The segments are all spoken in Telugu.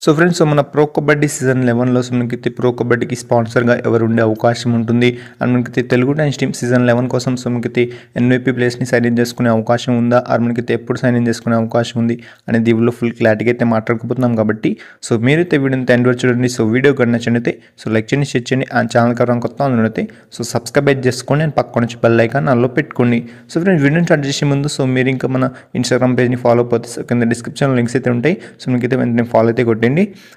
సో ఫ్రెండ్స్, మన ప్రో కబడ్డీ సీజన్ 11లో మనకైతే ప్రో కబడ్డీకి స్పాన్సర్గా ఎవరు ఉండే అవకాశం ఉంటుంది అండ్ మనకైతే తెలుగు టైమ్స్ టీమ్ సీజన్ 11 కోసం మనకైతే ఎన్వైపీ ప్లేస్ని సైన్ ఇన్ చేసుకునే అవకాశం ఉందా, ఆర్ మనకైతే ఎప్పుడు సైన్ ఇన్ చేసుకునే అవకాశం ఉంది అనేది దీనిలో ఫుల్ క్లారిటీగా అయితే మాట్లాడుకోబోతున్నాం. కాబట్టి సో మీరైతే వీడియోని ఎండ్ వరకు చూడండి. సో వీడియో కానీ నచ్చినైతే సో లైక్ చేయండి, షేర్ చేయండి అండ్ ఛానల్ కవరం కొత్త అయితే సో సబ్స్క్రైబ్ చేసుకోండి అండ్ పక్కన నుంచి బెల్ ఐకాన్ ఆన్లో పెట్టుకోండి. సో ఫ్రెండ్స్, వీడియోని స్టార్ట్ చేసే ముందు సో మీరు ఇంకా మన ఇన్స్టాగ్రామ్ పేజ్ని ఫాలో అయిపోతే సో కింద డిస్క్రిప్షన్లో లింక్స్ అయితే ఉంటాయి. సో మీకైతే వెంటనే ఫాలో అయితే కొట్టండి.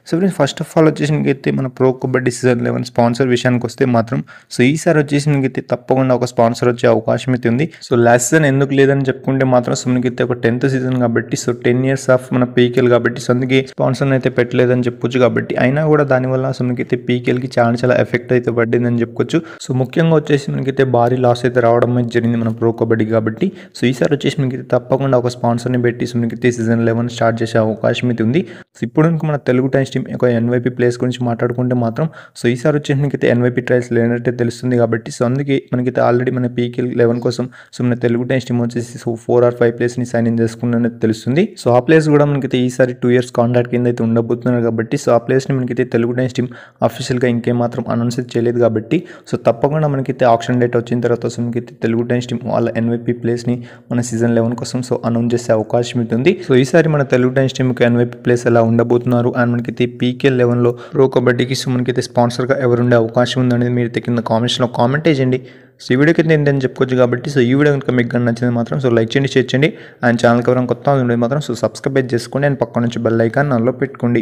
So friends, first of all వచ్చేసి మీకైతే మన ప్రో కబడ్డీ సీజన్ 11 స్పాన్సర్ విషయానికి వస్తే మాత్రం సో ఈసారి వచ్చేసి మీకైతే తప్పకుండా ఒక స్పాన్సర్ వచ్చే అవకాశం అయితే ఉంది. సో లాస్ట్ సీజన్ ఎందుకు లేదని చెప్పుకుంటే మాత్రం సో మనకైతే ఒక 10th సీజన్ కాబట్టి సో 10 years ఆఫ్ మన పీకేఎల్ కాబట్టి సో అందుకే స్పాన్సర్ అయితే పెట్టలేదని చెప్పొచ్చు. కాబట్టి అయినా కూడా దానివల్ల సో మనకైతే పీకేఎల్కి చాలా ఎఫెక్ట్ అయితే పడిందని చెప్పుకోవచ్చు. సో ముఖ్యంగా వచ్చేసి మనకైతే భారీ లాస్ అయితే రావడం అయితే జరిగింది మన ప్రో కబడ్డీ కాబట్టి. సో ఈసారి వచ్చేసి మనకైతే తప్పకుండా ఒక స్పాన్సర్ని పెట్టి సో మనకైతే సీజన్ 11 స్టార్ట్ చేసే అవకాశం అయితే ఉంది. సో ఇప్పుడు మన తెలుగు టైమ్స్ టీమ్ ఒక ఎన్వైపీ ప్లేస్ గురించి మాట్లాడుకుంటే మాత్రం సో ఈసారి వచ్చేసి మనకైతే ఎన్వైపీ ట్రయల్స్ లేనట్టే తెలుస్తుంది. కాబట్టి సో అందుకే మనకైతే ఆల్రెడీ మన పీకేఎల్ 11 కోసం సో మన తెలుగు టైమ్స్ టీమ్ వచ్చేసి సో 4 or 5 ప్లేస్ని సైన్ ఇన్ చేసుకున్నది తెలుస్తుంది. సో ఆ ప్లేస్ కూడా మనకైతే ఈసారి 2 years కాంట్రాక్ట్ కింద అయితే ఉండబోతున్నారు. కాబట్టి సో ఆ ప్లేస్ని మనకైతే తెలుగు టైమ్స్ టీమ్ అఫీషియల్గా ఇంకేమాత్రం అనౌన్స్ చేయలేదు. కాబట్టి సో తప్పకుండా మనకైతే ఆప్షన్ డేట్ వచ్చిన తర్వాత సో మనకైతే తెలుగు టైమ్స్ టీమ్ వాళ్ళ ఎన్వైపీ ప్లేస్ని మన సీజన్ 11 కోసం సో అనౌన్స్ చేసే అవకాశం ఉంటుంది. సో ఈసారి మన తెలుగు టైమ్స్ టీమ్కి ఎన్వైపీ ప్లేస్ ఎలా ఉండబోతున్నారు అండ్ మనకైతే పీకేఎల్ 11లో ప్రో కబడ్డీకి సో మనకైతే స్పాన్సర్గా ఎవరు ఉండే అవకాశం ఉందనేది మీరు కింద కామెంట్స్లో కామెంట్ చేయండి. సో ఈ వీడియోకి అయితే ఏంటని చెప్పుకోవచ్చు. కాబట్టి సో ఈ వీడియో కనుక మీకు నచ్చింది మాత్రం సో లైక్ చేయండి, షేర్ చేయండి అండ్ ఛానల్ కవరం కొత్త ఉండేది మాత్రం సో సబ్స్క్రైబ్ చేసుకోండి అండ్ పక్క నుంచి బెల్ ఐకాన్ ఆన్లో పెట్టుకోండి.